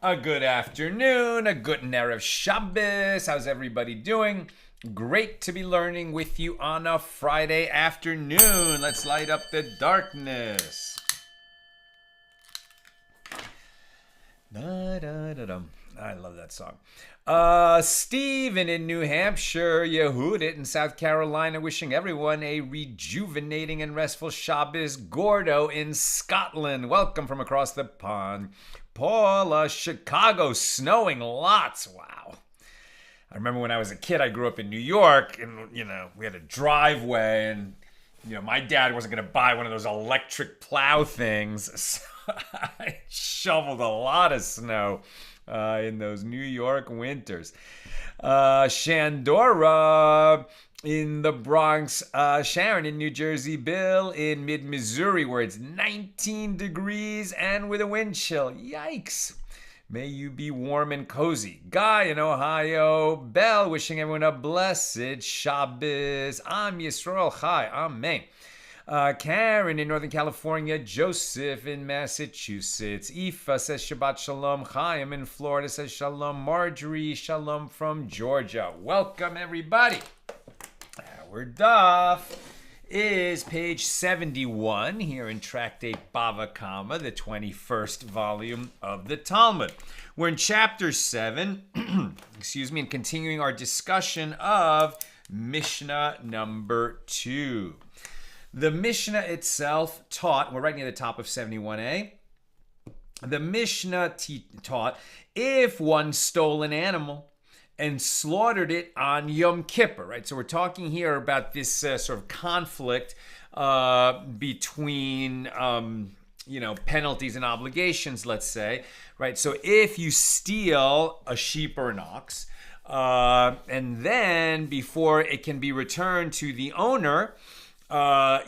A good afternoon, a good Erev Shabbos. How's everybody doing? Great to be learning with you on a Friday afternoon. Let's light up the darkness. Da-da-da-dum. I love that song. Stephen in New Hampshire, Yehudit in South Carolina, wishing everyone a rejuvenating and restful Shabbos. Gordo in Scotland, welcome from across the pond. Paula, Chicago, snowing lots. Wow. I remember when I was a kid, I grew up in New York, and, we had a driveway, and, my dad wasn't going to buy one of those electric plow things, so I shoveled a lot of snow in those New York winters. Shandora in the Bronx, Sharon in New Jersey, Bill in mid-Missouri, where it's 19 degrees and with a wind chill. Yikes. May you be warm and cozy. Guy in Ohio, Bell wishing everyone a blessed Shabbos. Am Yisrael Chai. Amen. Karen in Northern California, Joseph in Massachusetts, Aoife says Shabbat Shalom, Chaim in Florida says Shalom, Marjorie Shalom from Georgia. Welcome everybody. Our daf is page 71 here in Tractate Bava Kamma, the 21st volume of the Talmud. We're in chapter 7, and continuing our discussion of Mishnah number 2. The Mishnah itself taught, we're right near the top of 71a, the Mishnah taught if one stole an animal and slaughtered it on Yom Kippur, right? So we're talking here about this sort of conflict between, penalties and obligations, let's say, right? So if you steal a sheep or an ox, and then before it can be returned to the owner,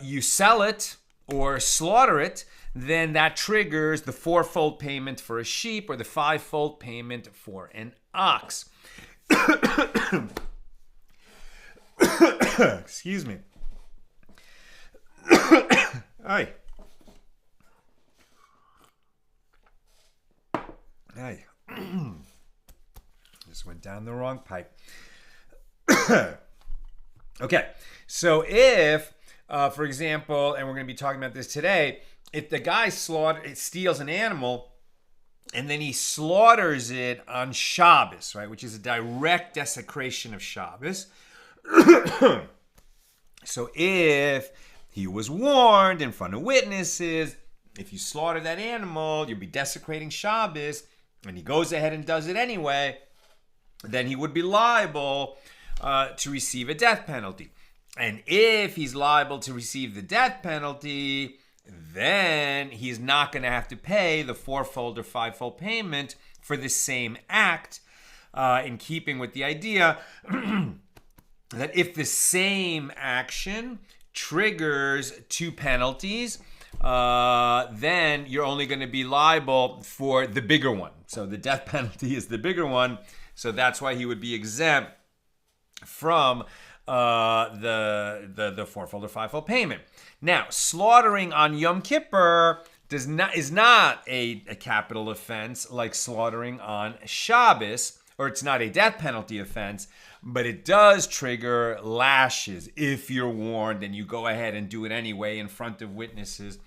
you sell it or slaughter it, then that triggers the fourfold payment for a sheep or the fivefold payment for an ox. Excuse me. Aye. Aye. Just went down the wrong pipe. Okay, so if, for example, and we're going to be talking about this today, if the guy steals an animal and then he slaughters it on Shabbos, right, which is a direct desecration of Shabbos. So if he was warned in front of witnesses, if you slaughter that animal, you'll be desecrating Shabbos, and he goes ahead and does it anyway, then he would be liable to receive a death penalty. And if he's liable to receive the death penalty, then he's not going to have to pay the fourfold or fivefold payment for the same act, in keeping with the idea that if the same action triggers two penalties, then you're only going to be liable for the bigger one. So the death penalty is the bigger one, so that's why he would be exempt from the fourfold or fivefold payment. Now, slaughtering on Yom Kippur is not a capital offense like slaughtering on Shabbos, or it's not a death penalty offense, but it does trigger lashes if you're warned and you go ahead and do it anyway in front of witnesses.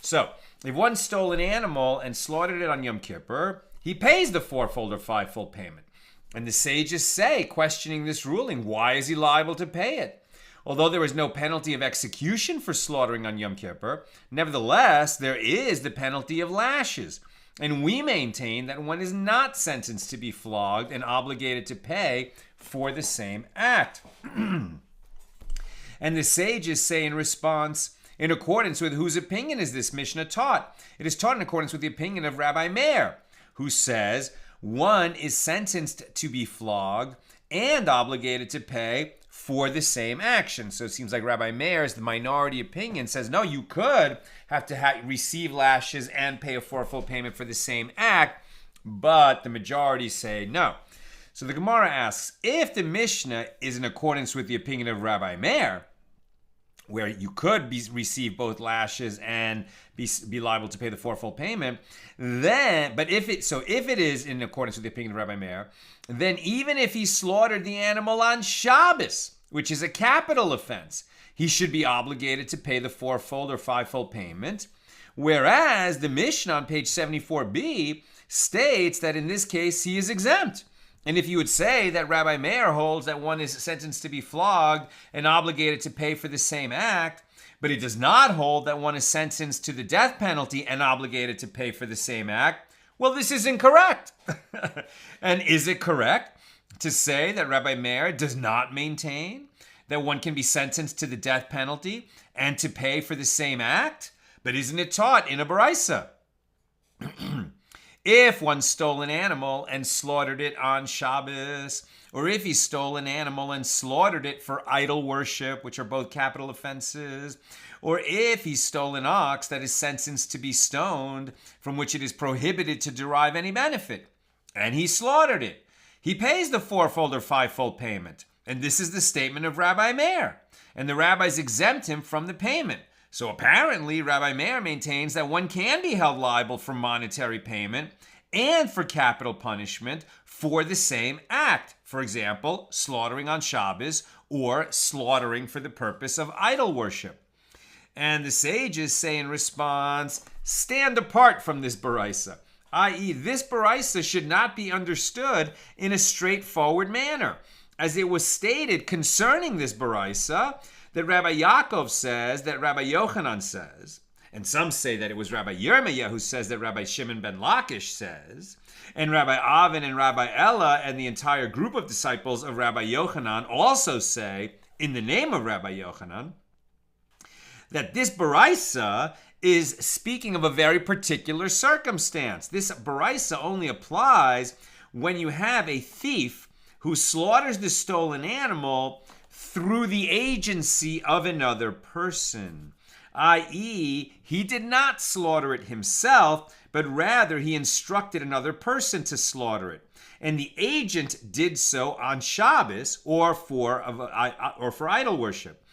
So, if one stole an animal and slaughtered it on Yom Kippur, he pays the fourfold or fivefold payment. And the sages say, questioning this ruling, why is he liable to pay it? Although there is no penalty of execution for slaughtering on Yom Kippur, nevertheless, there is the penalty of lashes. And we maintain that one is not sentenced to be flogged and obligated to pay for the same act. And the sages say in response, in accordance with whose opinion is this Mishnah taught? It is taught in accordance with the opinion of Rabbi Meir, who says one is sentenced to be flogged and obligated to pay for the same action. So it seems like Rabbi Meir's, the minority opinion, says, no, you could have to receive lashes and pay a fourfold payment for the same act, but the majority say no. So the Gemara asks, if the Mishnah is in accordance with the opinion of Rabbi Meir, where you could receive both lashes and be liable to pay the fourfold payment, but if it is in accordance with the opinion of Rabbi Meir, then even if he slaughtered the animal on Shabbos, which is a capital offense, he should be obligated to pay the fourfold or fivefold payment. Whereas the Mishnah on page 74b states that in this case he is exempt. And if you would say that Rabbi Meir holds that one is sentenced to be flogged and obligated to pay for the same act, but it does not hold that one is sentenced to the death penalty and obligated to pay for the same act, well, this is incorrect. And is it correct to say that Rabbi Meir does not maintain that one can be sentenced to the death penalty and to pay for the same act? But isn't it taught in a baraisa? If one stole an animal and slaughtered it on Shabbos, or if he stole an animal and slaughtered it for idol worship, which are both capital offenses, or if he stole an ox that is sentenced to be stoned, from which it is prohibited to derive any benefit, and he slaughtered it, he pays the fourfold or fivefold payment. And this is the statement of Rabbi Meir. And the rabbis exempt him from the payment. So apparently, Rabbi Meir maintains that one can be held liable for monetary payment and for capital punishment for the same act. For example, slaughtering on Shabbos or slaughtering for the purpose of idol worship. And the sages say in response, stand apart from this baraisa, i.e., this baraisa should not be understood in a straightforward manner. As it was stated concerning this baraisa, that Rabbi Yaakov says, that Rabbi Yochanan says, and some say that it was Rabbi Yirmiyah who says that Rabbi Shimon ben Lakish says, and Rabbi Avin and Rabbi Ella and the entire group of disciples of Rabbi Yochanan also say, in the name of Rabbi Yochanan, that this baraisa is speaking of a very particular circumstance. This baraisa only applies when you have a thief who slaughters the stolen animal through the agency of another person, i.e., he did not slaughter it himself, but rather he instructed another person to slaughter it. And the agent did so on Shabbos or for idol worship.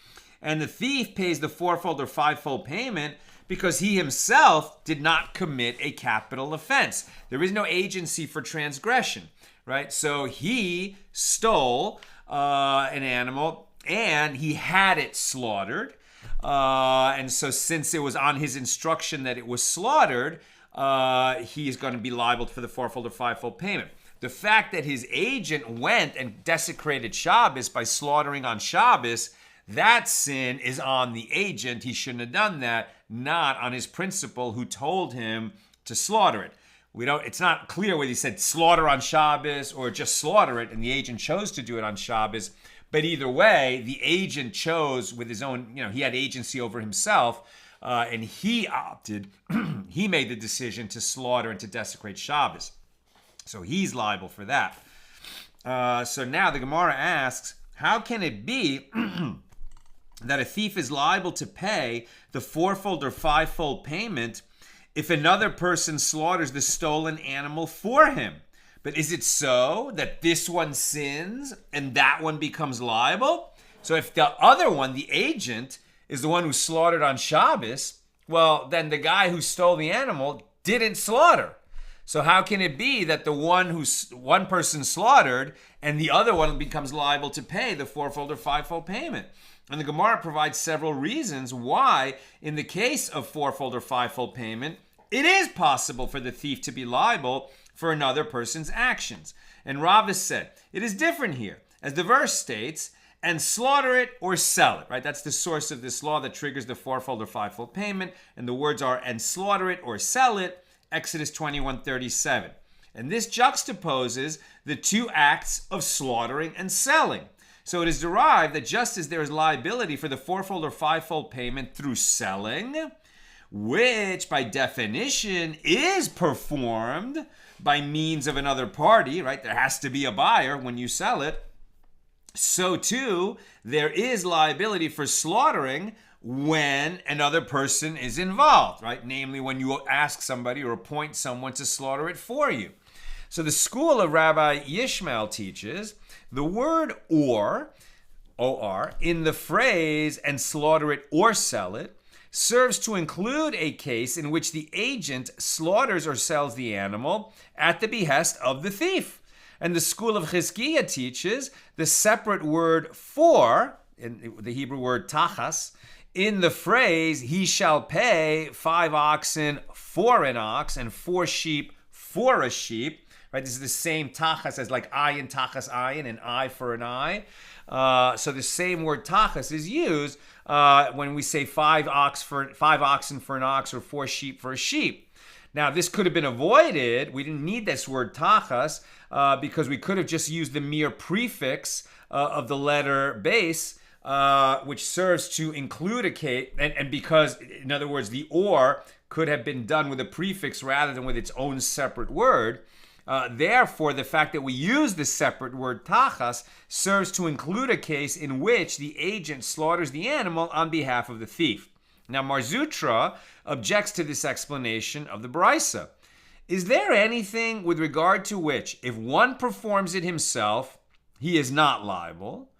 And the thief pays the fourfold or fivefold payment because he himself did not commit a capital offense. There is no agency for transgression, right? So he stole an animal and he had it slaughtered. And so since it was on his instruction that it was slaughtered, he is going to be liable for the fourfold or fivefold payment. The fact that his agent went and desecrated Shabbos by slaughtering on Shabbos, that sin is on the agent. He shouldn't have done that, not on his principal who told him to slaughter it. It's not clear whether he said slaughter on Shabbos or just slaughter it, and the agent chose to do it on Shabbos. But either way, the agent chose with his own, he had agency over himself, and he opted, he made the decision to slaughter and to desecrate Shabbos. So he's liable for that. So now the Gemara asks, how can it be that a thief is liable to pay the fourfold or fivefold payment if another person slaughters the stolen animal for him? But is it so that this one sins and that one becomes liable? So if the other one, the agent, is the one who slaughtered on Shabbos, well, then the guy who stole the animal didn't slaughter. So how can it be that the one person slaughtered and the other one becomes liable to pay the fourfold or fivefold payment? And the Gemara provides several reasons why, in the case of fourfold or fivefold payment, it is possible for the thief to be liable for another person's actions. And Rava said, it is different here. As the verse states, and slaughter it or sell it, right? That's the source of this law that triggers the fourfold or fivefold payment. And the words are, and slaughter it or sell it, Exodus 21:37. And this juxtaposes the two acts of slaughtering and selling. So it is derived that just as there is liability for the fourfold or fivefold payment through selling, which by definition is performed by means of another party, right? There has to be a buyer when you sell it. So too, there is liability for slaughtering when another person is involved, right? Namely, when you ask somebody or appoint someone to slaughter it for you. So the school of Rabbi Yishmael teaches the word or, in the phrase and slaughter it or sell it, serves to include a case in which the agent slaughters or sells the animal at the behest of the thief. And the school of Chizkiah teaches the separate word for, in the Hebrew word tachas, in the phrase, he shall pay 5 oxen for an ox and 4 sheep for a sheep. Right? This is the same tachas as like ayin, tachas ayin, and eye for an eye. So the same word tachas is used when we say 5 oxen for an ox or 4 sheep for a sheep. Now, this could have been avoided. We didn't need this word tachas because we could have just used the mere prefix of the letter base, which serves to include a case, and because, in other words, the or could have been done with a prefix rather than with its own separate word. Therefore, the fact that we use the separate word tachas serves to include a case in which the agent slaughters the animal on behalf of the thief. Now, Mar Zutra objects to this explanation of the Braisa. Is there anything with regard to which, if one performs it himself, he is not liable,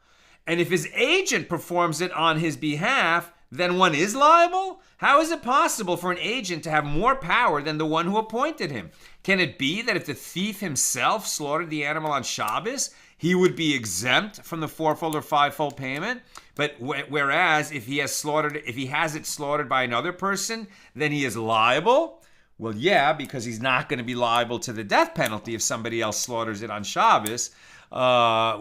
and if his agent performs it on his behalf, then one is liable? How is it possible for an agent to have more power than the one who appointed him? Can it be that if the thief himself slaughtered the animal on Shabbos, he would be exempt from the fourfold or fivefold payment? But whereas if he has it slaughtered by another person, then he is liable? Well, yeah, because he's not going to be liable to the death penalty if somebody else slaughters it on Shabbos,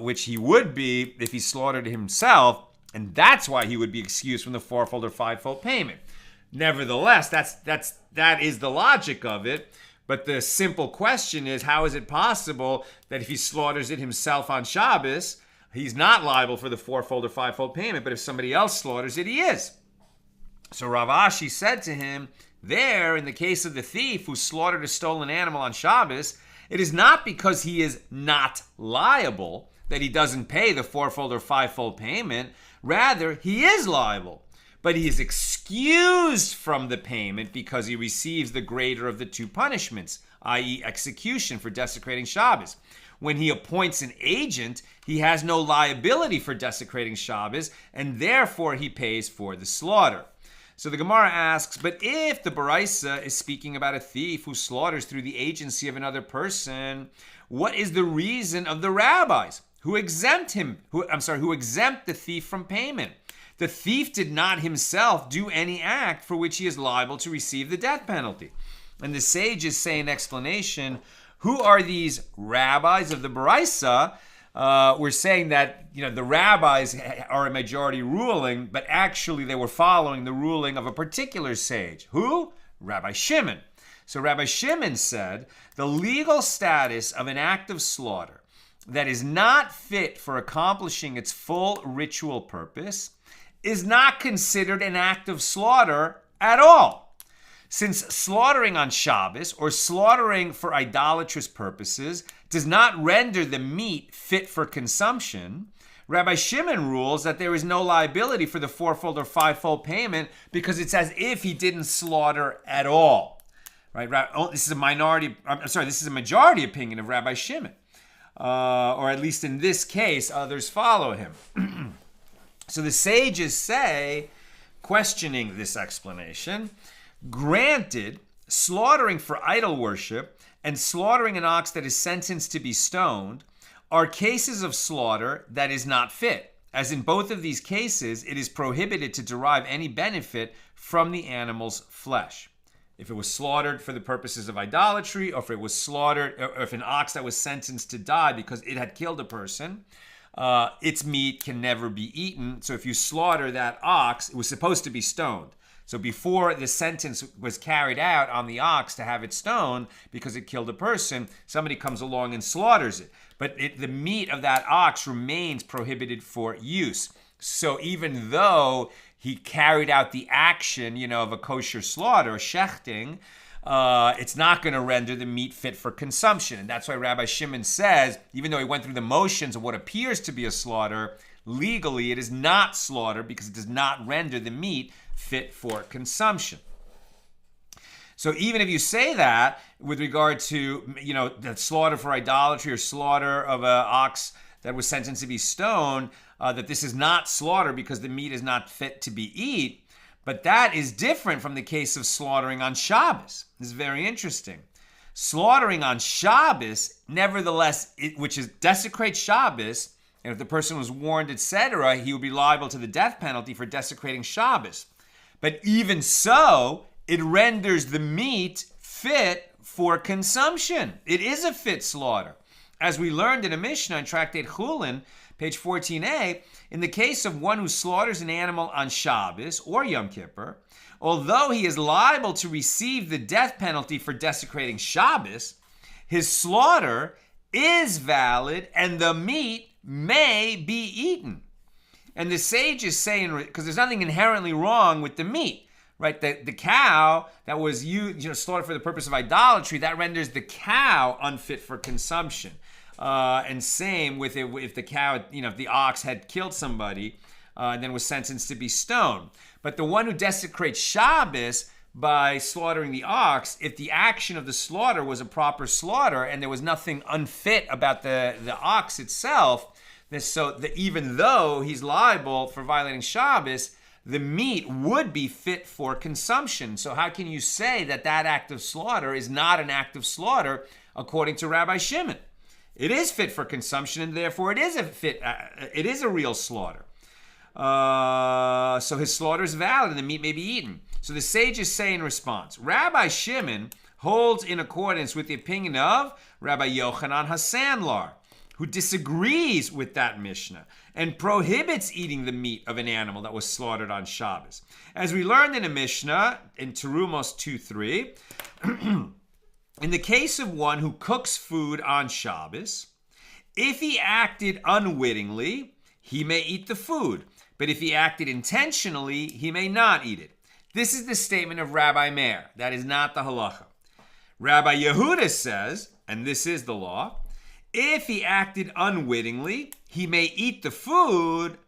which he would be if he slaughtered it himself, and that's why he would be excused from the fourfold or fivefold payment. Nevertheless, that is the logic of it. But the simple question is, how is it possible that if he slaughters it himself on Shabbos, he's not liable for the fourfold or fivefold payment, but if somebody else slaughters it, he is? So Rav Ashi said to him, there, in the case of the thief who slaughtered a stolen animal on Shabbos, it is not because he is not liable that he doesn't pay the fourfold or fivefold payment. Rather, he is liable. But he is excused from the payment because he receives the greater of the two punishments, i.e. execution for desecrating Shabbos. When he appoints an agent, he has no liability for desecrating Shabbos, and therefore he pays for the slaughter. So the Gemara asks, but if the Baraisa is speaking about a thief who slaughters through the agency of another person, what is the reason of the rabbis who exempt the thief from payment? The thief did not himself do any act for which he is liable to receive the death penalty. And the sages say in explanation, who are these rabbis of the Baraisa? We're saying that the rabbis are a majority ruling, but actually they were following the ruling of a particular sage. Who? Rabbi Shimon. So Rabbi Shimon said, the legal status of an act of slaughter that is not fit for accomplishing its full ritual purpose is not considered an act of slaughter at all. Since slaughtering on Shabbos or slaughtering for idolatrous purposes does not render the meat fit for consumption, Rabbi Shimon rules that there is no liability for the fourfold or fivefold payment because it's as if he didn't slaughter at all. Right? This is a majority opinion of Rabbi Shimon. Or at least in this case, others follow him. So the sages say, questioning this explanation, granted, slaughtering for idol worship and slaughtering an ox that is sentenced to be stoned are cases of slaughter that is not fit, as in both of these cases it is prohibited to derive any benefit from the animal's flesh. If it was slaughtered for the purposes of idolatry, or if it was slaughtered, or if an ox that was sentenced to die because it had killed a person, its meat can never be eaten. So if you slaughter that ox, it was supposed to be stoned. So before the sentence was carried out on the ox to have it stoned because it killed a person, somebody comes along and slaughters it. But the meat of that ox remains prohibited for use. So even though he carried out the action, of a kosher slaughter, shechting, it's not going to render the meat fit for consumption. And that's why Rabbi Shimon says, even though he went through the motions of what appears to be a slaughter, legally it is not slaughter because it does not render the meat fit for consumption. So even if you say that with regard to, the slaughter for idolatry or slaughter of an ox that was sentenced to be stoned, that this is not slaughter because the meat is not fit to be eaten, but that is different from the case of slaughtering on Shabbos. This is very interesting. Slaughtering on Shabbos, nevertheless, which is desecrate Shabbos, and if the person was warned, etc., he would be liable to the death penalty for desecrating Shabbos. But even so, it renders the meat fit for consumption. It is a fit slaughter. As we learned in a Mishna in Tractate Chulin, page 14a, in the case of one who slaughters an animal on Shabbos or Yom Kippur, although he is liable to receive the death penalty for desecrating Shabbos, his slaughter is valid and the meat may be eaten. And the sages say, because there's nothing inherently wrong with the meat, right? The cow that was slaughtered for the purpose of idolatry, that renders the cow unfit for consumption. And same with it, if the cow, if the ox had killed somebody and then was sentenced to be stoned. But the one who desecrates Shabbos by slaughtering the ox, if the action of the slaughter was a proper slaughter and there was nothing unfit about the ox itself, even though he's liable for violating Shabbos, the meat would be fit for consumption. So how can you say that act of slaughter is not an act of slaughter according to Rabbi Shimon? It is fit for consumption, and therefore it is a real slaughter. So his slaughter is valid, and the meat may be eaten. So the sages say in response, Rabbi Shimon holds in accordance with the opinion of Rabbi Yochanan HaSandlar, who disagrees with that Mishnah and prohibits eating the meat of an animal that was slaughtered on Shabbos. As we learned in a Mishnah, in Terumos 2:3, in the case of one who cooks food on Shabbos, if he acted unwittingly, he may eat the food. But if he acted intentionally, he may not eat it. This is the statement of Rabbi Meir. That is not the halacha. Rabbi Yehuda says, and this is the law, if he acted unwittingly, he may eat the food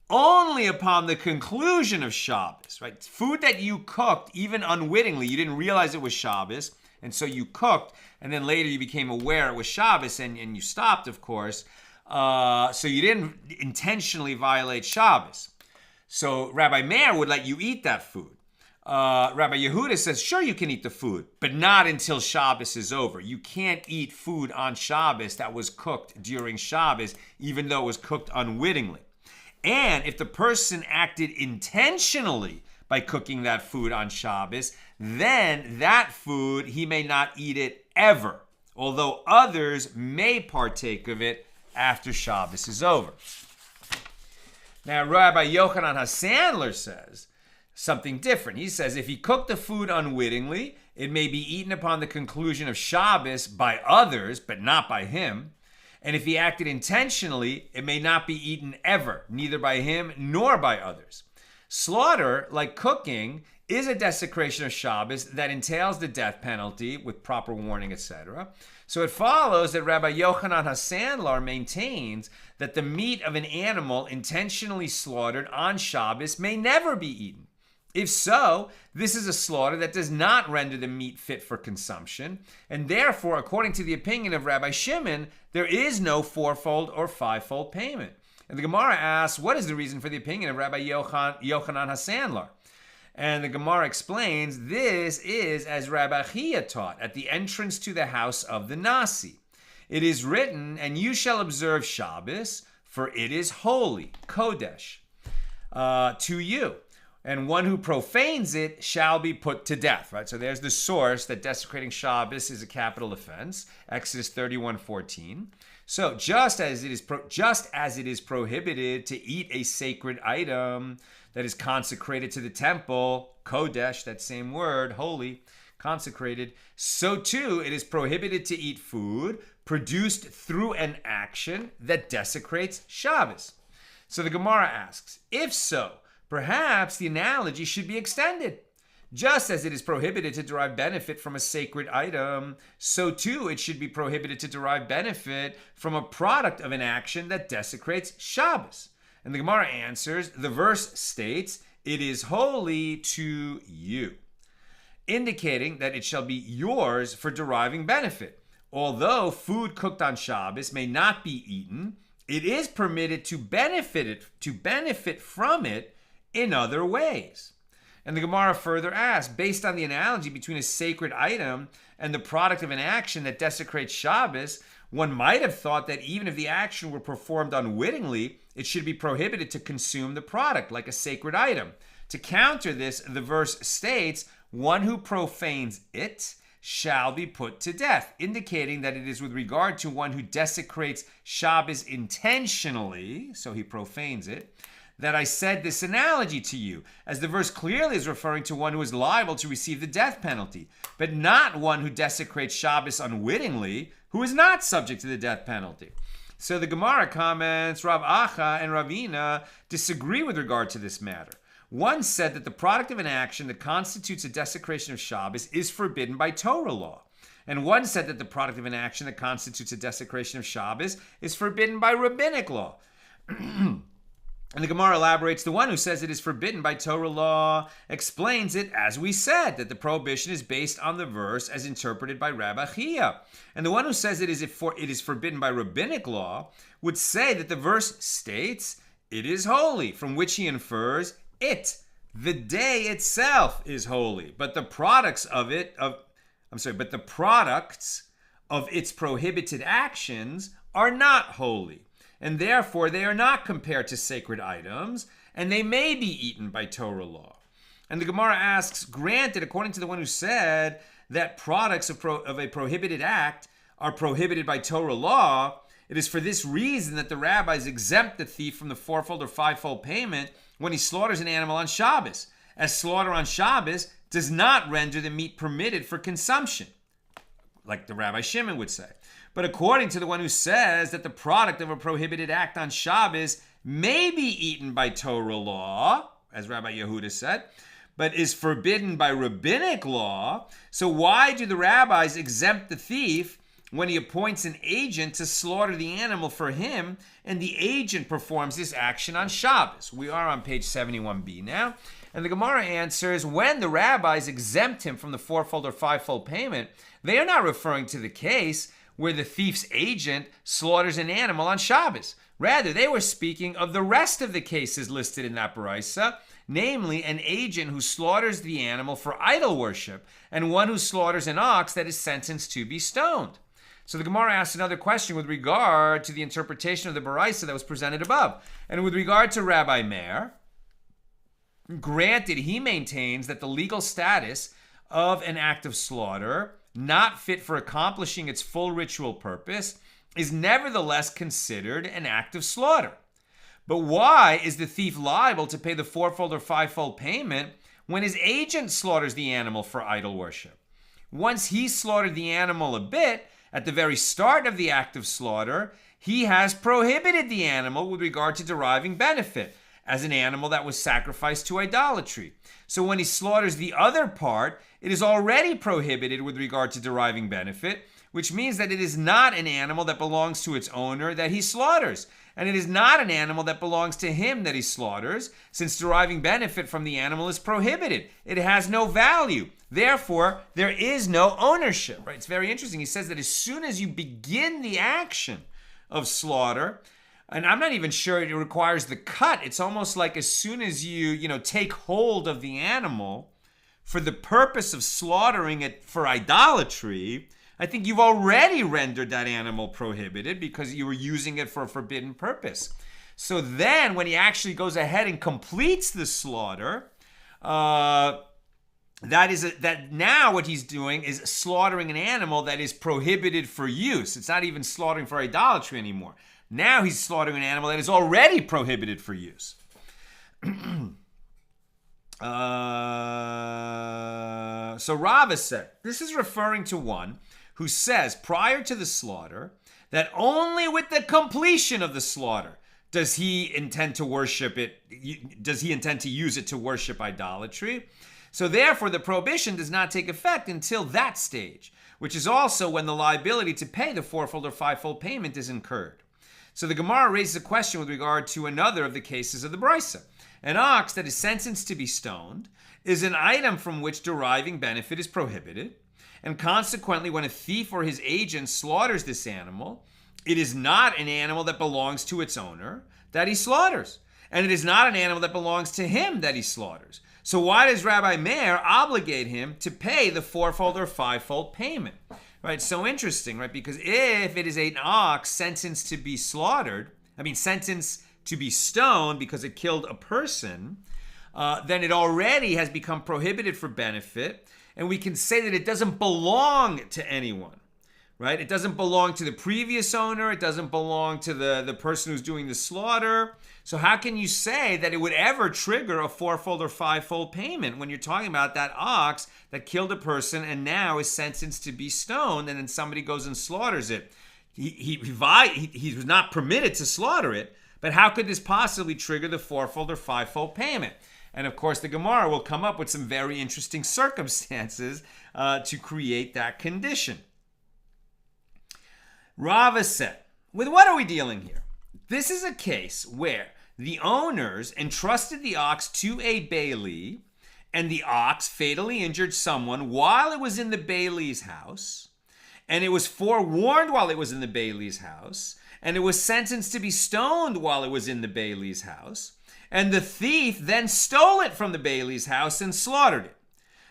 only upon the conclusion of Shabbos, right? Food that you cooked, even unwittingly, you didn't realize it was Shabbos, and so you cooked, and then later you became aware it was Shabbos, and you stopped, of course. So you didn't intentionally violate Shabbos. So Rabbi Meir would let you eat that food. Rabbi Yehuda says, sure, you can eat the food, but not until Shabbos is over. You can't eat food on Shabbos that was cooked during Shabbos, even though it was cooked unwittingly. And if the person acted intentionally by cooking that food on Shabbos, then that food, he may not eat it ever, although others may partake of it after Shabbos is over. Now, Rabbi Yochanan HaSandlar says something different. He says if he cooked the food unwittingly, it may be eaten upon the conclusion of Shabbos by others, but not by him. And if he acted intentionally, it may not be eaten ever, neither by him nor by others. Slaughter, like cooking, is a desecration of Shabbos that entails the death penalty with proper warning, etc. So it follows that Rabbi Yochanan HaSandlar maintains that the meat of an animal intentionally slaughtered on Shabbos may never be eaten. If so, this is a slaughter that does not render the meat fit for consumption, and therefore, according to the opinion of Rabbi Shimon, there is no fourfold or fivefold payment. And the Gemara asks, what is the reason for the opinion of Rabbi Yochanan HaSandlar? And the Gemara explains, this is as Rabbi Chia taught at the entrance to the house of the Nasi. It is written, and you shall observe Shabbos, for it is holy, Kodesh, to you. and one who profanes it shall be put to death, right? So there's the source that desecrating Shabbos is a capital offense, Exodus 31:14. So just as it is prohibited to eat a sacred item that is consecrated to the temple, kodesh, that same word, holy, consecrated, so too it is prohibited to eat food produced through an action that desecrates Shabbos. So the Gemara asks, if so, perhaps the analogy should be extended. Just as it is prohibited to derive benefit from a sacred item, so too it should be prohibited to derive benefit from a product of an action that desecrates Shabbos. And the Gemara answers, the verse states, it is holy to you, indicating that it shall be yours for deriving benefit. Although food cooked on Shabbos may not be eaten, it is permitted to benefit from it in other ways. And the Gemara further asks, based on the analogy between a sacred item and the product of an action that desecrates Shabbos, one might have thought that even if the action were performed unwittingly, it should be prohibited to consume the product like a sacred item. To counter this, the verse states, one who profanes it shall be put to death, indicating that it is with regard to one who desecrates Shabbos intentionally, so he profanes it, that I said this analogy to you, as the verse clearly is referring to one who is liable to receive the death penalty, but not one who desecrates Shabbos unwittingly, who is not subject to the death penalty. So the Gemara comments, Rav Acha and Ravina disagree with regard to this matter. One said that the product of an action that constitutes a desecration of Shabbos is forbidden by Torah law. And one said that the product of an action that constitutes a desecration of Shabbos is forbidden by rabbinic law. And the Gemara elaborates, the one who says it is forbidden by Torah law explains it, as we said, that the prohibition is based on the verse as interpreted by Rabbi Chia. And the one who says it is forbidden by rabbinic law would say that the verse states, it is holy, from which he infers, the day itself is holy, but the products of its prohibited actions are not holy. And therefore they are not compared to sacred items, and they may be eaten by Torah law. And the Gemara asks, granted, according to the one who said that products of a prohibited act are prohibited by Torah law, it is for this reason that the rabbis exempt the thief from the fourfold or fivefold payment when he slaughters an animal on Shabbos, as slaughter on Shabbos does not render the meat permitted for consumption, like the Rabbi Shimon would say. But according to the one who says that the product of a prohibited act on Shabbos may be eaten by Torah law, as Rabbi Yehuda said, but is forbidden by rabbinic law, so why do the rabbis exempt the thief when he appoints an agent to slaughter the animal for him, and the agent performs this action on Shabbos? We are on page 71b now. And the Gemara answers, when the rabbis exempt him from the fourfold or fivefold payment, they are not referring to the case where the thief's agent slaughters an animal on Shabbos. Rather, they were speaking of the rest of the cases listed in that baraisa, namely an agent who slaughters the animal for idol worship, and one who slaughters an ox that is sentenced to be stoned. So the Gemara asks another question with regard to the interpretation of the baraisa that was presented above. And with regard to Rabbi Meir, granted, he maintains that the legal status of an act of slaughter, not fit for accomplishing its full ritual purpose, is nevertheless considered an act of slaughter. But why is the thief liable to pay the fourfold or fivefold payment when his agent slaughters the animal for idol worship? Once he slaughtered the animal a bit, at the very start of the act of slaughter, he has prohibited the animal with regard to deriving benefit, as an animal that was sacrificed to idolatry. So when he slaughters the other part, it is already prohibited with regard to deriving benefit, which means that it is not an animal that belongs to its owner that he slaughters. And it is not an animal that belongs to him that he slaughters, since deriving benefit from the animal is prohibited. It has no value. Therefore, there is no ownership. Right? It's very interesting. He says that as soon as you begin the action of slaughter, and I'm not even sure it requires the cut. It's almost like as soon as you take hold of the animal for the purpose of slaughtering it for idolatry, I think you've already rendered that animal prohibited because you were using it for a forbidden purpose. So then when he actually goes ahead and completes the slaughter, that now what he's doing is slaughtering an animal that is prohibited for use. It's not even slaughtering for idolatry anymore. Now he's slaughtering an animal that is already prohibited for use. So Rava said, this is referring to one who says prior to the slaughter that only with the completion of the slaughter does he intend to worship it, does he intend to use it to worship idolatry. So therefore the prohibition does not take effect until that stage, which is also when the liability to pay the fourfold or fivefold payment is incurred. So the Gemara raises a question with regard to another of the cases of the Brisa. An ox that is sentenced to be stoned is an item from which deriving benefit is prohibited, and consequently when a thief or his agent slaughters this animal, it is not an animal that belongs to its owner that he slaughters, and it is not an animal that belongs to him that he slaughters. So why does Rabbi Meir obligate him to pay the fourfold or fivefold payment? Right, so interesting, right? Because if it is an ox sentenced to be sentenced to be stoned because it killed a person, then it already has become prohibited for benefit, and we can say that it doesn't belong to anyone, right? It doesn't belong to the previous owner. It doesn't belong to the person who's doing the slaughter. So how can you say that it would ever trigger a fourfold or fivefold payment when you're talking about that ox that killed a person and now is sentenced to be stoned, and then somebody goes and slaughters it? He was not permitted to slaughter it, but how could this possibly trigger the fourfold or fivefold payment? And of course, the Gemara will come up with some very interesting circumstances to create that condition. Rava said, with what are we dealing here? This is a case where the owners entrusted the ox to a bailee, and the ox fatally injured someone while it was in the bailee's house, and it was forewarned while it was in the bailee's house, and it was sentenced to be stoned while it was in the bailee's house, and the thief then stole it from the bailee's house and slaughtered it.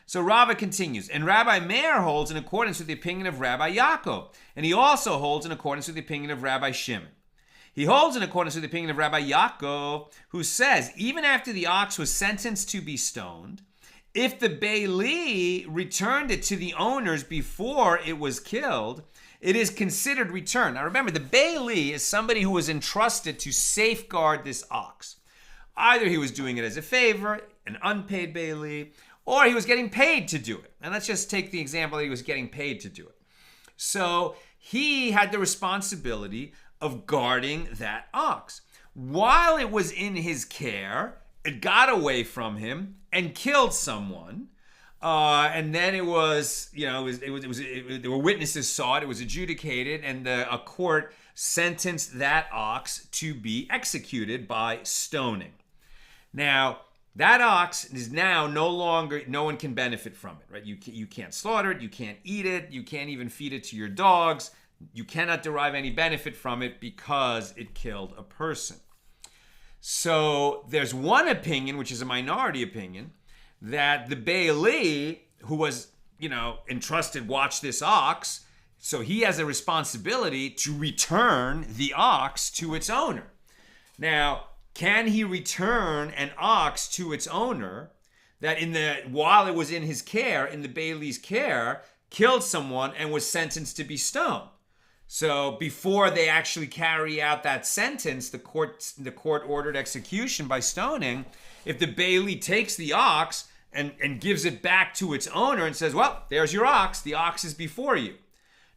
So Rava continues, and Rabbi Meir holds in accordance with the opinion of Rabbi Yaakov, and he also holds in accordance with the opinion of Rabbi Shimon. He holds in accordance with the opinion of Rabbi Yaakov, who says, even after the ox was sentenced to be stoned, if the bailee returned it to the owners before it was killed, it is considered return. Now remember, the bailee is somebody who was entrusted to safeguard this ox. Either he was doing it as a favor, an unpaid bailee, or he was getting paid to do it. And let's just take the example that he was getting paid to do it. So he had the responsibility of guarding that ox. While it was in his care, it got away from him and killed someone. And then it was, there were witnesses saw it, it was adjudicated, and a court sentenced that ox to be executed by stoning. Now, that ox is now no one can benefit from it, right? You can't slaughter it, you can't eat it, you can't even feed it to your dogs. You cannot derive any benefit from it because it killed a person. So there's one opinion, which is a minority opinion, that the bailee who was, entrusted, watch this ox, so he has a responsibility to return the ox to its owner. Now, can he return an ox to its owner that while it was in his care, in the bailee's care, killed someone and was sentenced to be stoned? So before they actually carry out that sentence, the court ordered execution by stoning. If the bailee takes the ox and gives it back to its owner and says, well, there's your ox, the ox is before you.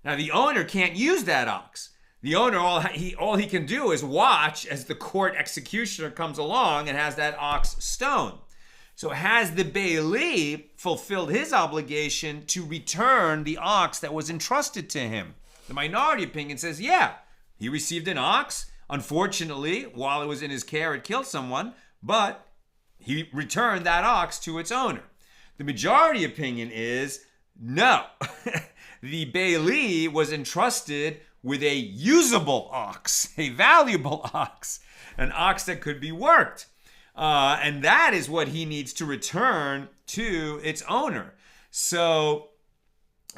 Now the owner can't use that ox. The owner, all he can do is watch as the court executioner comes along and has that ox stoned. So has the bailee fulfilled his obligation to return the ox that was entrusted to him? The minority opinion says, yeah, he received an ox. Unfortunately, while it was in his care, it killed someone, but he returned that ox to its owner. The majority opinion is, no. The bailee was entrusted with a usable ox, a valuable ox, an ox that could be worked. And that is what he needs to return to its owner. So,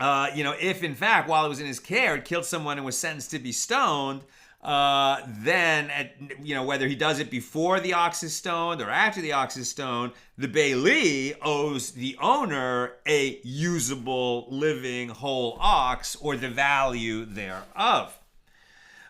if in fact, while it was in his care, it killed someone and was sentenced to be stoned, then whether he does it before the ox is stoned or after the ox is stoned, the Bailey owes the owner a usable, living, whole ox or the value thereof.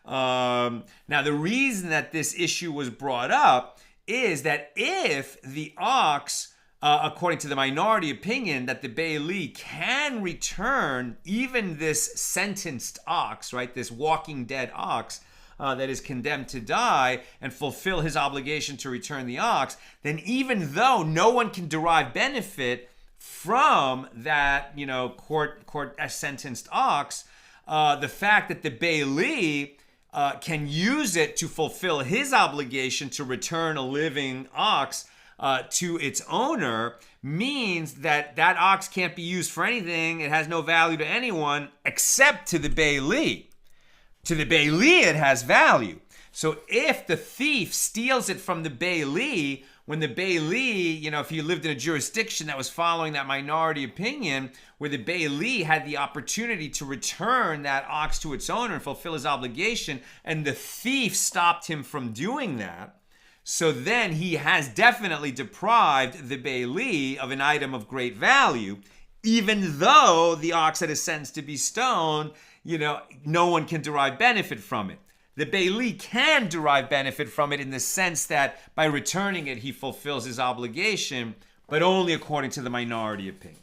Now, the reason that this issue was brought up is that if the ox, according to the minority opinion, that the Bailey can return even this sentenced ox, right, this walking dead ox that is condemned to die, and fulfill his obligation to return the ox, then even though no one can derive benefit from that, court sentenced ox, the fact that the Bailey can use it to fulfill his obligation to return a living ox to its owner means that that ox can't be used for anything. It has no value to anyone except to the Bailey. To the Bailey, it has value. So if the thief steals it from the Bailey, when the Bailey, if you lived in a jurisdiction that was following that minority opinion, where the Bailey had the opportunity to return that ox to its owner and fulfill his obligation, and the thief stopped him from doing that, so then he has definitely deprived the Bailey of an item of great value, even though the ox that is sentenced to be stoned, no one can derive benefit from it. The Bailey can derive benefit from it in the sense that by returning it, he fulfills his obligation, but only according to the minority opinion.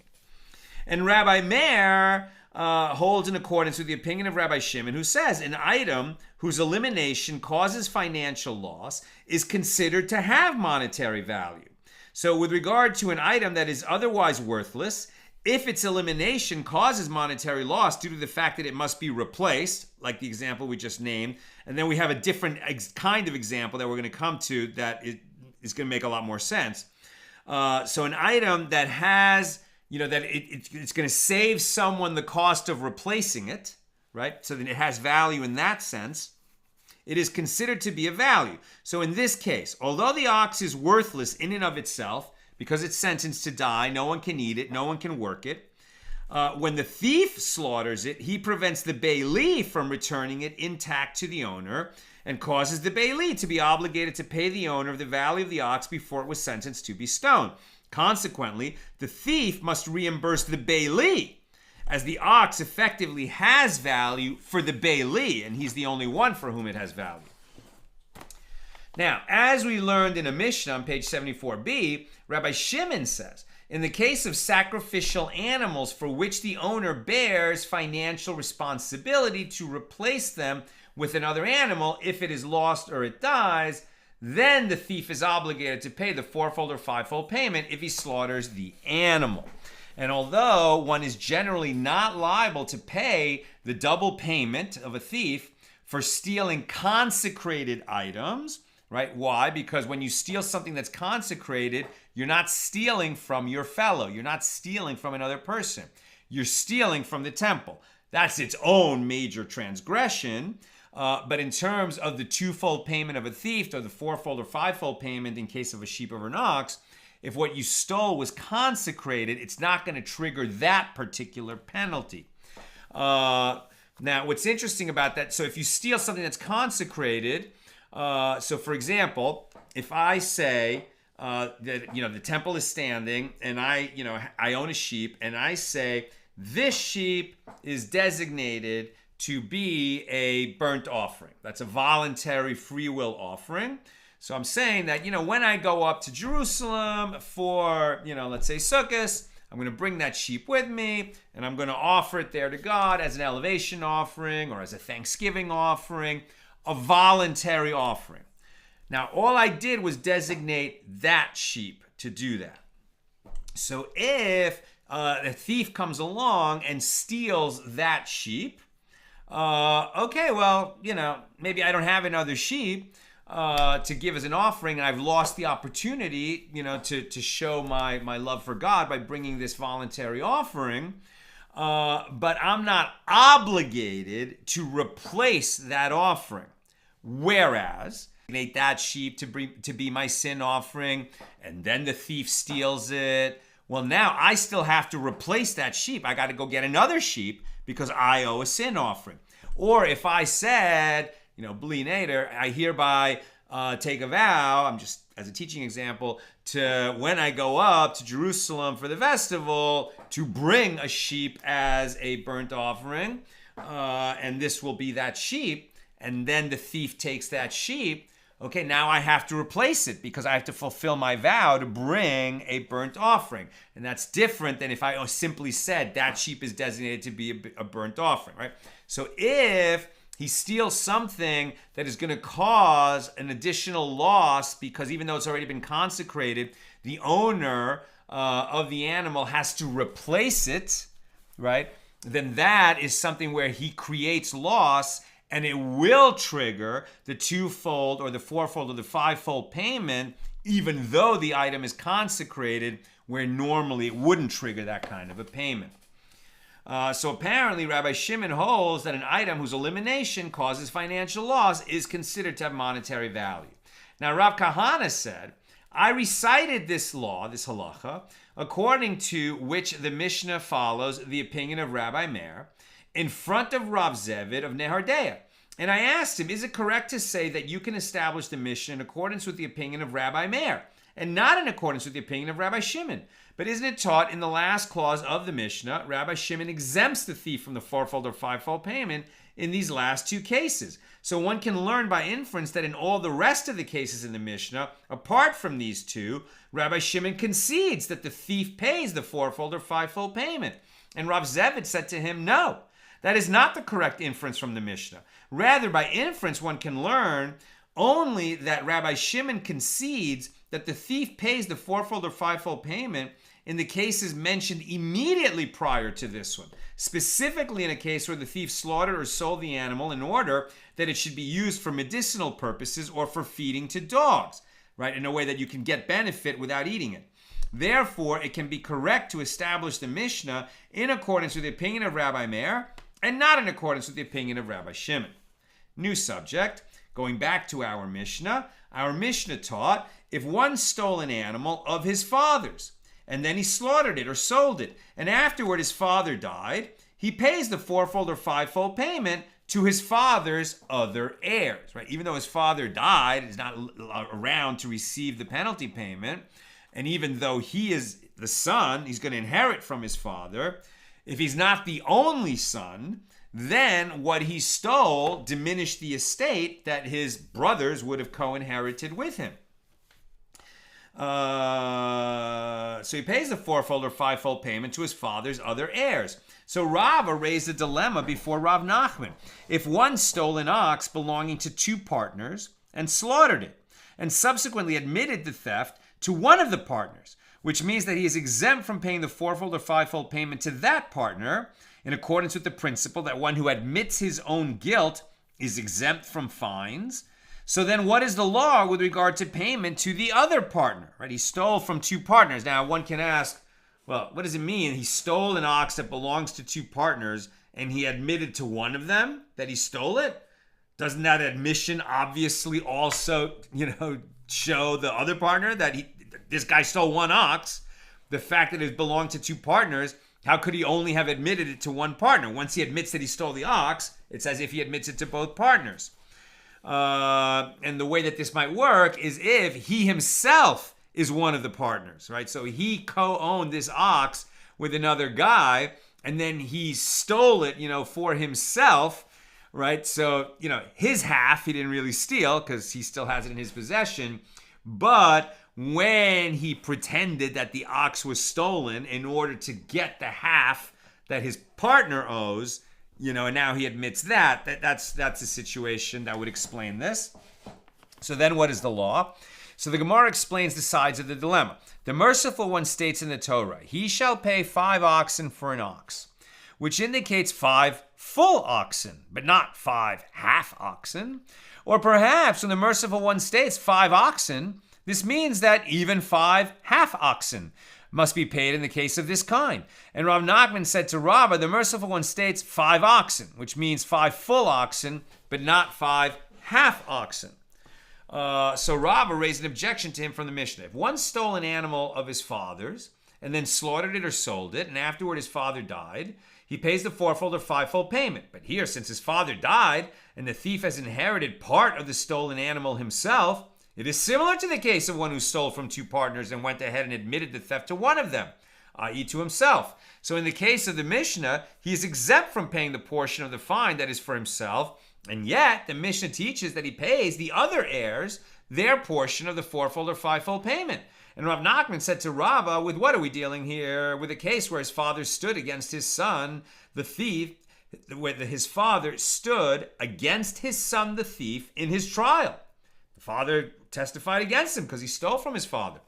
And Rabbi Meir holds in accordance with the opinion of Rabbi Shimon, who says an item whose elimination causes financial loss is considered to have monetary value. So with regard to an item that is otherwise worthless, if its elimination causes monetary loss due to the fact that it must be replaced, like the example we just named, and then we have a different kind of example that we're going to come to that is going to make a lot more sense. So an item that has, that it's going to save someone the cost of replacing it, right? So that it has value in that sense. It is considered to be a value. So in this case, although the ox is worthless in and of itself, because it's sentenced to die, no one can eat it, no one can work it. When the thief slaughters it, he prevents the Bailey from returning it intact to the owner and causes the Bailey to be obligated to pay the owner of the value of the ox before it was sentenced to be stoned. Consequently, the thief must reimburse the Bailey, as the ox effectively has value for the Bailey, and he's the only one for whom it has value. Now, as we learned in a Mishna on page 74b, Rabbi Shimon says, in the case of sacrificial animals for which the owner bears financial responsibility to replace them with another animal, if it is lost or it dies, then the thief is obligated to pay the fourfold or fivefold payment if he slaughters the animal. And although one is generally not liable to pay the double payment of a thief for stealing consecrated items, right? Why? Because when you steal something that's consecrated, you're not stealing from your fellow. You're not stealing from another person. You're stealing from the temple. That's its own major transgression. But in terms of the twofold payment of a thief, or the fourfold or fivefold payment in case of a sheep or an ox, if what you stole was consecrated, it's not going to trigger that particular penalty. Now, what's interesting about that, so if you steal something that's consecrated, so for example, if I say that, the temple is standing and I own a sheep, and I say this sheep is designated to be a burnt offering. That's a voluntary free will offering. So I'm saying that, when I go up to Jerusalem for, let's say Sukkot, I'm going to bring that sheep with me and I'm going to offer it there to God as an elevation offering or as a Thanksgiving offering, a voluntary offering. Now, all I did was designate that sheep to do that. So if a thief comes along and steals that sheep, okay, well, maybe I don't have another sheep to give as an offering, and I've lost the opportunity, to show my love for God by bringing this voluntary offering. But I'm not obligated to replace that offering. Whereas, designate that sheep to be my sin offering, and then the thief steals it. Well, now I still have to replace that sheep. I got to go get another sheep because I owe a sin offering. Or if I said bli neder, I hereby take a vow, I'm just as a teaching example, to when I go up to Jerusalem for the festival, to bring a sheep as a burnt offering, and this will be that sheep, and then the thief takes that sheep. Okay, now I have to replace it because I have to fulfill my vow to bring a burnt offering. And that's different than if I simply said that sheep is designated to be a burnt offering, right? So if he steals something that is going to cause an additional loss because even though it's already been consecrated, the owner of the animal has to replace it, right? Then that is something where he creates loss, and it will trigger the twofold or the fourfold or the fivefold payment, even though the item is consecrated, where normally it wouldn't trigger that kind of a payment. So apparently, Rabbi Shimon holds that an item whose elimination causes financial loss is considered to have monetary value. Now, Rav Kahana said, I recited this law, this halacha, according to which the Mishnah follows the opinion of Rabbi Meir, in front of Rav Zevid of Nehardea. And I asked him, is it correct to say that you can establish the Mishnah in accordance with the opinion of Rabbi Meir, and not in accordance with the opinion of Rabbi Shimon? But isn't it taught in the last clause of the Mishnah, Rabbi Shimon exempts the thief from the fourfold or fivefold payment in these last two cases? So one can learn by inference that in all the rest of the cases in the Mishnah, apart from these two, Rabbi Shimon concedes that the thief pays the fourfold or fivefold payment. And Rav Zevid said to him, no, that is not the correct inference from the Mishnah. Rather, by inference, one can learn only that Rabbi Shimon concedes that the thief pays the fourfold or fivefold payment in the cases mentioned immediately prior to this one, specifically in a case where the thief slaughtered or sold the animal in order that it should be used for medicinal purposes or for feeding to dogs, right, in a way that you can get benefit without eating it. Therefore, it can be correct to establish the Mishnah in accordance with the opinion of Rabbi Meir and not in accordance with the opinion of Rabbi Shimon. New subject. Going back to our Mishnah taught if one stole an animal of his father's, and then he slaughtered it or sold it, and afterward his father died, he pays the fourfold or fivefold payment to his father's other heirs, right? Even though his father died, is not around to receive the penalty payment, and even though he is the son, he's going to inherit from his father, if he's not the only son, then what he stole diminished the estate that his brothers would have co-inherited with him. So he pays the fourfold or fivefold payment to his father's other heirs. So Rava raised a dilemma before Rav Nachman. If one stole an ox belonging to two partners and slaughtered it, and subsequently admitted the theft to one of the partners, which means that he is exempt from paying the fourfold or fivefold payment to that partner, in accordance with the principle that one who admits his own guilt is exempt from fines. So then what is the law with regard to payment to the other partner? Right? He stole from two partners. Now one can ask, well, what does it mean? He stole an ox that belongs to two partners and he admitted to one of them that he stole it? Doesn't that admission obviously also, show the other partner that this guy stole one ox? The fact that it belonged to two partners, how could he only have admitted it to one partner? Once he admits that he stole the ox, it's as if he admits it to both partners. And the way that this might work is if he himself is one of the partners, right? So he co-owned this ox with another guy, and then he stole it, for himself, right? So, his half he didn't really steal because he still has it in his possession, but when he pretended that the ox was stolen in order to get the half that his partner owes, and now he admits that's a situation that would explain this. So then what is the law? So the Gemara explains the sides of the dilemma. The merciful one states in the Torah, he shall pay 5 oxen for an ox, which indicates 5 full oxen, but not 5 half oxen. Or perhaps when the merciful one states 5 oxen, this means that even 5 half oxen must be paid in the case of this kind. And Rav Nachman said to Rava, the merciful one states 5 oxen, which means 5 full oxen, but not 5 half oxen. So Rava raised an objection to him from the Mishnah. If one stole an animal of his father's and then slaughtered it or sold it, and afterward his father died, he pays the fourfold or fivefold payment. But here, since his father died and the thief has inherited part of the stolen animal himself, it is similar to the case of one who stole from two partners and went ahead and admitted the theft to one of them, i.e. to himself. So in the case of the Mishnah, he is exempt from paying the portion of the fine that is for himself, and yet the Mishnah teaches that he pays the other heirs their portion of the fourfold or fivefold payment. And Rav Nachman said to Rava, with what are we dealing here? With a case where his father stood against his son, the thief, where his father stood against his son, the thief, in his trial. The father testified against him because he stole from his father.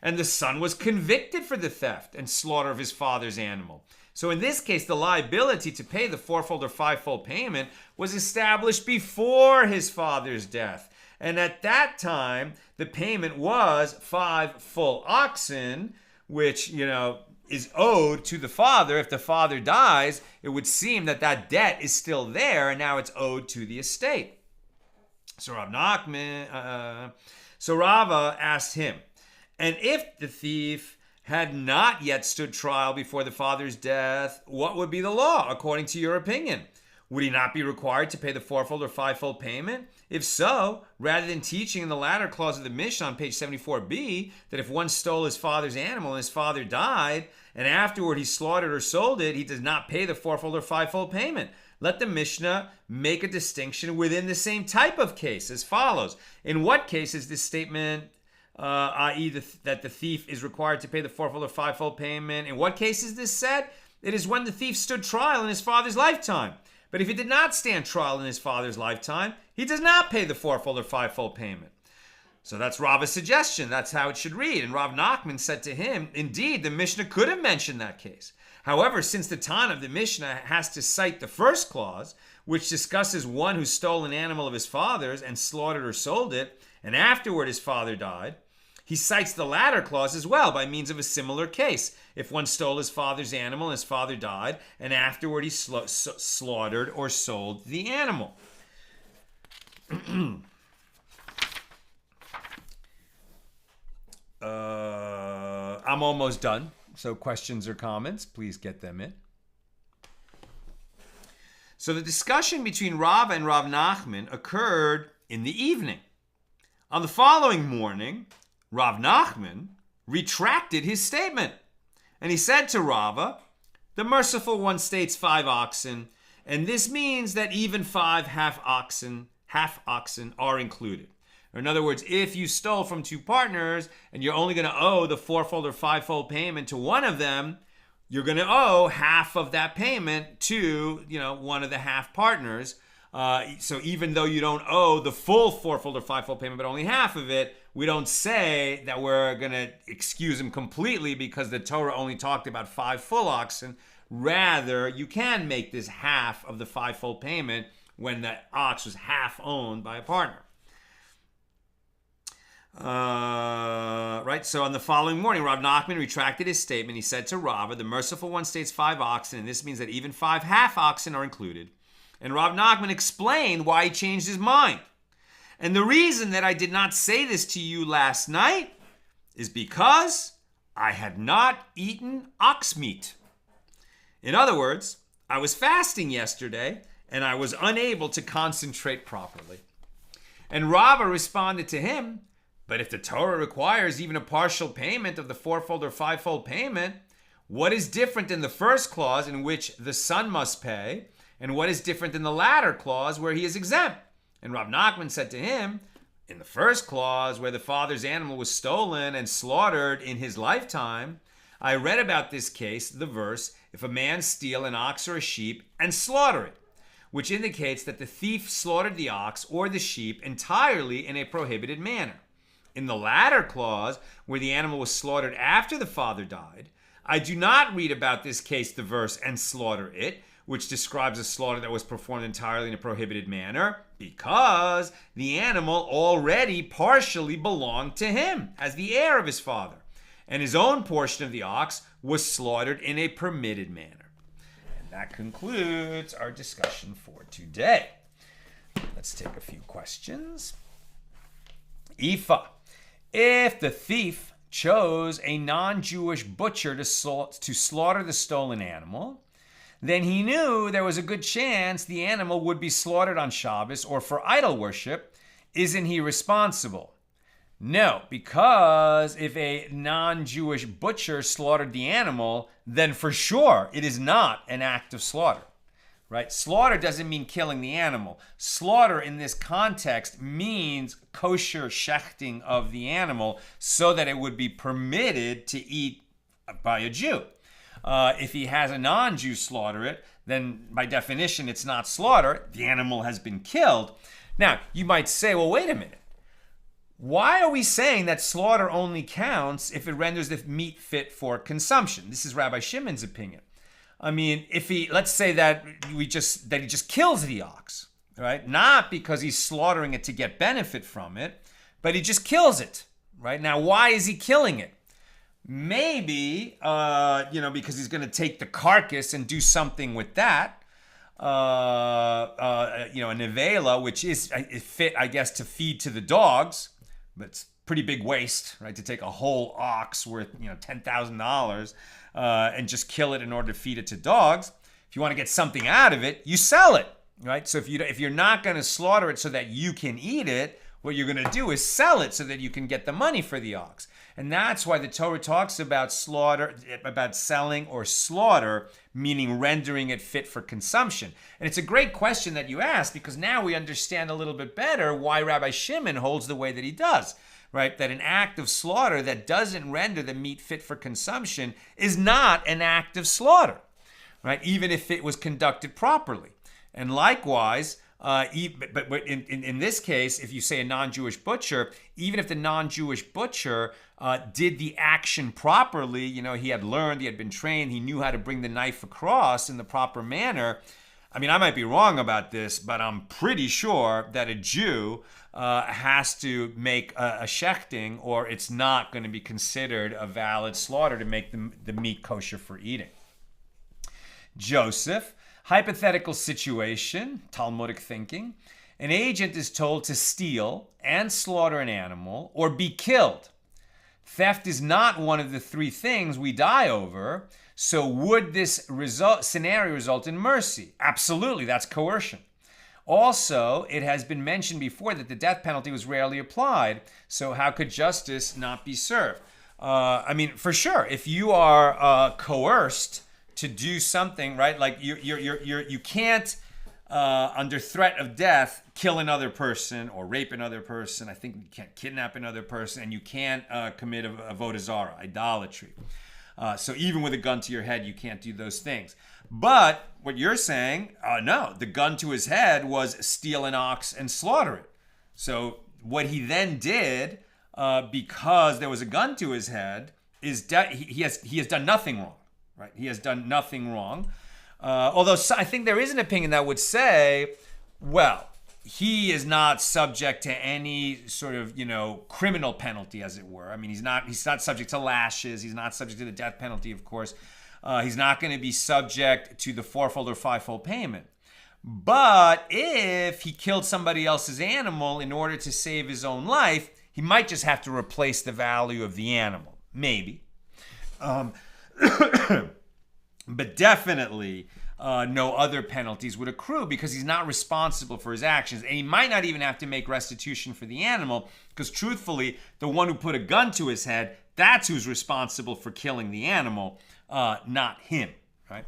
And the son was convicted for the theft and slaughter of his father's animal. So in this case, the liability to pay the fourfold or fivefold payment was established before his father's death. And at that time, the payment was 5 full oxen, which, is owed to the father. If the father dies, it would seem that that debt is still there, and now it's owed to the estate. So Rava asked him, and if the thief had not yet stood trial before the father's death, what would be the law, according to your opinion? Would he not be required to pay the fourfold or fivefold payment? If so, rather than teaching in the latter clause of the Mishnah on page 74b that if one stole his father's animal and his father died, and afterward he slaughtered or sold it, he does not pay the fourfold or fivefold payment. Let the Mishnah make a distinction within the same type of case as follows. In what case is this statement, i.e. that the thief is required to pay the fourfold or fivefold payment? In what case is this said? It is when the thief stood trial in his father's lifetime. But if he did not stand trial in his father's lifetime, he does not pay the fourfold or fivefold payment. So that's Rava's suggestion. That's how it should read. And Rav Nachman said to him, indeed, the Mishnah could have mentioned that case. However, since the Tana of the Mishnah has to cite the first clause, which discusses one who stole an animal of his father's and slaughtered or sold it, and afterward his father died, he cites the latter clause as well by means of a similar case. If one stole his father's animal and his father died, and afterward he slaughtered or sold the animal. I'm almost done. So questions or comments, please get them in. So the discussion between Rava and Rav Nachman occurred in the evening. On the following morning, Rav Nachman retracted his statement. And he said to Rava, the merciful one states 5 oxen, and this means that even 5 half oxen are included. Or in other words, if you stole from 2 partners and you're only going to owe the fourfold or fivefold payment to one of them, you're going to owe half of that payment to, one of the half partners. So even though you don't owe the full fourfold or fivefold payment, but only half of it, we don't say that we're going to excuse him completely because the Torah only talked about 5 full oxen. Rather, you can make this half of the fivefold payment when the ox was half owned by a partner. Right, so on the following morning, Rav Nachman retracted his statement. He said to Rava, the merciful one states 5 oxen, and this means that even 5 half oxen are included. And Rav Nachman explained why he changed his mind. And the reason that I did not say this to you last night is because I had not eaten ox meat. In other words, I was fasting yesterday, and I was unable to concentrate properly. And Rava responded to him, but if the Torah requires even a partial payment of the fourfold or fivefold payment, what is different in the first clause in which the son must pay, and what is different in the latter clause where he is exempt? And Rav Nachman said to him, in the first clause where the father's animal was stolen and slaughtered in his lifetime, I read about this case, the verse, if a man steal an ox or a sheep and slaughter it, which indicates that the thief slaughtered the ox or the sheep entirely in a prohibited manner. In the latter clause, where the animal was slaughtered after the father died, I do not read about this case, the verse, and slaughter it, which describes a slaughter that was performed entirely in a prohibited manner, because the animal already partially belonged to him as the heir of his father, and his own portion of the ox was slaughtered in a permitted manner. And that concludes our discussion for today. Let's take a few questions. Ifa. If the thief chose a non-Jewish butcher to slaughter the stolen animal, then he knew there was a good chance the animal would be slaughtered on Shabbos or for idol worship. Isn't he responsible? No, because if a non-Jewish butcher slaughtered the animal, then for sure it is not an act of slaughter. Right? Slaughter doesn't mean killing the animal. Slaughter in this context means kosher shechting of the animal so that it would be permitted to eat by a Jew. If he has a non-Jew slaughter it, then by definition it's not slaughter. The animal has been killed. Now, you might say, well, wait a minute. Why are we saying that slaughter only counts if it renders the meat fit for consumption? This is Rabbi Shimon's opinion. I mean, let's say that he just kills the ox, right? Not because he's slaughtering it to get benefit from it, but he just kills it, right? Now, why is he killing it? Maybe, because he's going to take the carcass and do something with that. A nevela, which is fit, I guess, to feed to the dogs, but it's pretty big waste, right? To take a whole ox worth, $10,000 and just kill it in order to feed it to dogs. If you want to get something out of it, you sell it, right? So if you're not going to slaughter it so that you can eat it, what you're going to do is sell it so that you can get the money for the ox. And that's why the Torah talks about selling or slaughter, meaning rendering it fit for consumption. And it's a great question that you ask, because now we understand a little bit better why Rabbi Shimon holds the way that he does, right? That an act of slaughter that doesn't render the meat fit for consumption is not an act of slaughter, right? Even if it was conducted properly. And likewise, but in this case, if you say a non-Jewish butcher, even if the non-Jewish butcher did the action properly, he had learned, he had been trained, he knew how to bring the knife across in the proper manner. I mean, I might be wrong about this, but I'm pretty sure that a Jew has to make a shechting, or it's not going to be considered a valid slaughter to make the meat kosher for eating. Joseph. Hypothetical situation, Talmudic thinking. An agent is told to steal and slaughter an animal or be killed. Theft is not one of the three things we die over, so would this scenario result in mercy? Absolutely, that's coercion. Also, it has been mentioned before that the death penalty was rarely applied, so how could justice not be served? For sure, if you are coerced to do something, right? Like you can't, under threat of death, kill another person or rape another person. I think you can't kidnap another person, and you can't commit avodah zarah, idolatry. So even with a gun to your head, you can't do those things. But what you're saying, no, the gun to his head was steal an ox and slaughter it. So what he then did, because there was a gun to his head, is he has done nothing wrong. Right, he has done nothing wrong. Although I think there is an opinion that would say, well, he is not subject to any sort of, criminal penalty, as it were. I mean, he's not subject to lashes. He's not subject to the death penalty, of course. He's not going to be subject to the fourfold or fivefold payment. But if he killed somebody else's animal in order to save his own life, he might just have to replace the value of the animal. Maybe. But definitely no other penalties would accrue, because he's not responsible for his actions. And he might not even have to make restitution for the animal, because truthfully, the one who put a gun to his head, that's who's responsible for killing the animal, not him, right?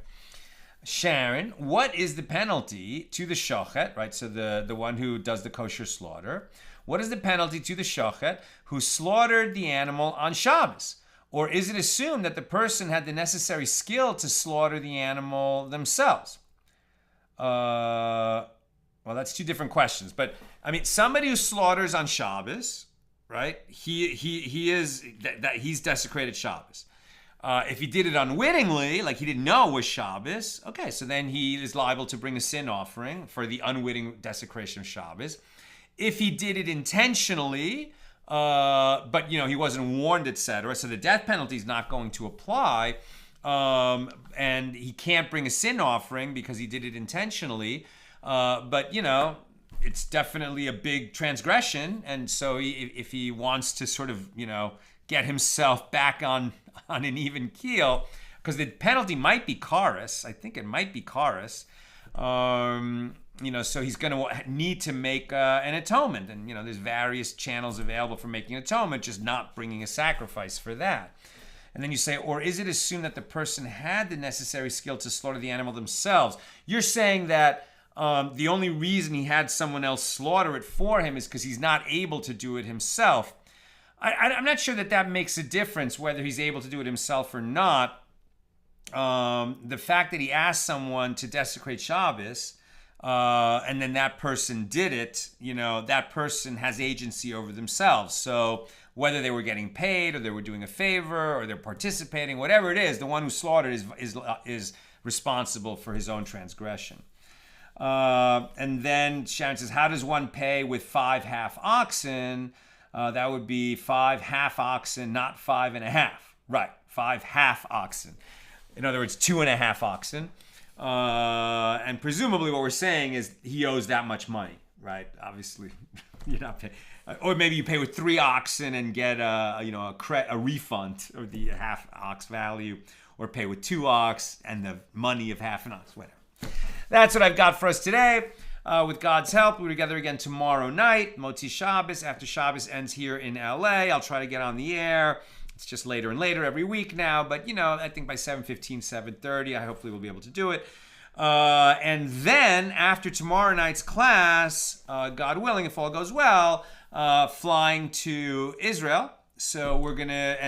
Sharon, what is the penalty to the shochet, right? So the one who does the kosher slaughter. What is the penalty to the shochet who slaughtered the animal on Shabbos? Or is it assumed that the person had the necessary skill to slaughter the animal themselves? Well, that's two different questions. But I mean, somebody who slaughters on Shabbos, right? He's desecrated Shabbos. If he did it unwittingly, like he didn't know it was Shabbos, okay, so then he is liable to bring a sin offering for the unwitting desecration of Shabbos. If he did it intentionally, but he wasn't warned, etc., so the death penalty is not going to apply, and he can't bring a sin offering because he did it intentionally, but it's definitely a big transgression, and so if he wants to sort of get himself back on an even keel, because the penalty might be Karis. I think it might be Karis. So he's going to need to make an atonement. And, there's various channels available for making atonement, just not bringing a sacrifice for that. And then you say, or is it assumed that the person had the necessary skill to slaughter the animal themselves? You're saying that the only reason he had someone else slaughter it for him is because he's not able to do it himself. I'm not sure that makes a difference whether he's able to do it himself or not. The fact that he asked someone to desecrate Shabbos, and then that person did it, that person has agency over themselves. So whether they were getting paid or they were doing a favor or they're participating, whatever it is, the one who slaughtered is responsible for his own transgression. And then Sharon says, how does one pay with 5 half oxen? That would be 5 half oxen, not 5.5. Right, 5 half oxen. In other words, 2.5 oxen. And presumably what we're saying is he owes that much money, right? Obviously, you're not paying. Or maybe you pay with 3 oxen and get a refund of the half ox value, or pay with 2 ox and the money of half an ox, whatever. That's what I've got for us today. With God's help, we're together again tomorrow night, Motzi Shabbos, after Shabbos ends here in LA. I'll try to get on the air. It's just later and later every week now, but I think by 7:15, 7:30, I hopefully will be able to do it. And then after tomorrow night's class, God willing, if all goes well, flying to Israel. So we're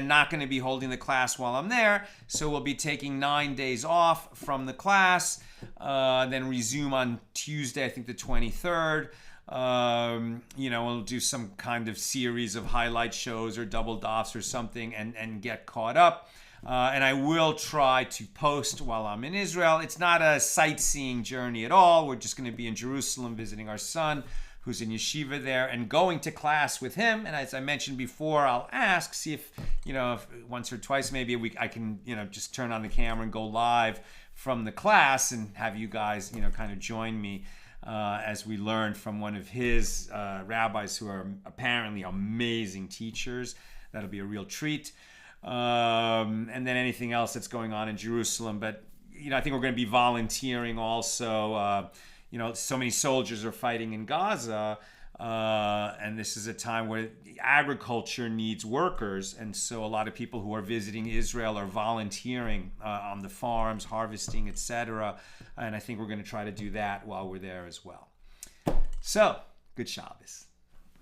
not gonna be holding the class while I'm there. So we'll be taking 9 days off from the class, then resume on Tuesday, I think the 23rd. We'll do some kind of series of highlight shows or double doffs or something and get caught up. And I will try to post while I'm in Israel. It's not a sightseeing journey at all. We're just going to be in Jerusalem visiting our son, who's in yeshiva there, and going to class with him. And as I mentioned before, I'll see if once or twice maybe a week I can, just turn on the camera and go live from the class and have you guys, kind of join me as we learn from one of his rabbis who are apparently amazing teachers. That'll be a real treat. And then anything else that's going on in Jerusalem. But, I think we're going to be volunteering also. So many soldiers are fighting in Gaza, and this is a time where agriculture needs workers, and so a lot of people who are visiting Israel are volunteering on the farms, harvesting, etc. And I think we're going to try to do that while we're there as well. So, good Shabbos.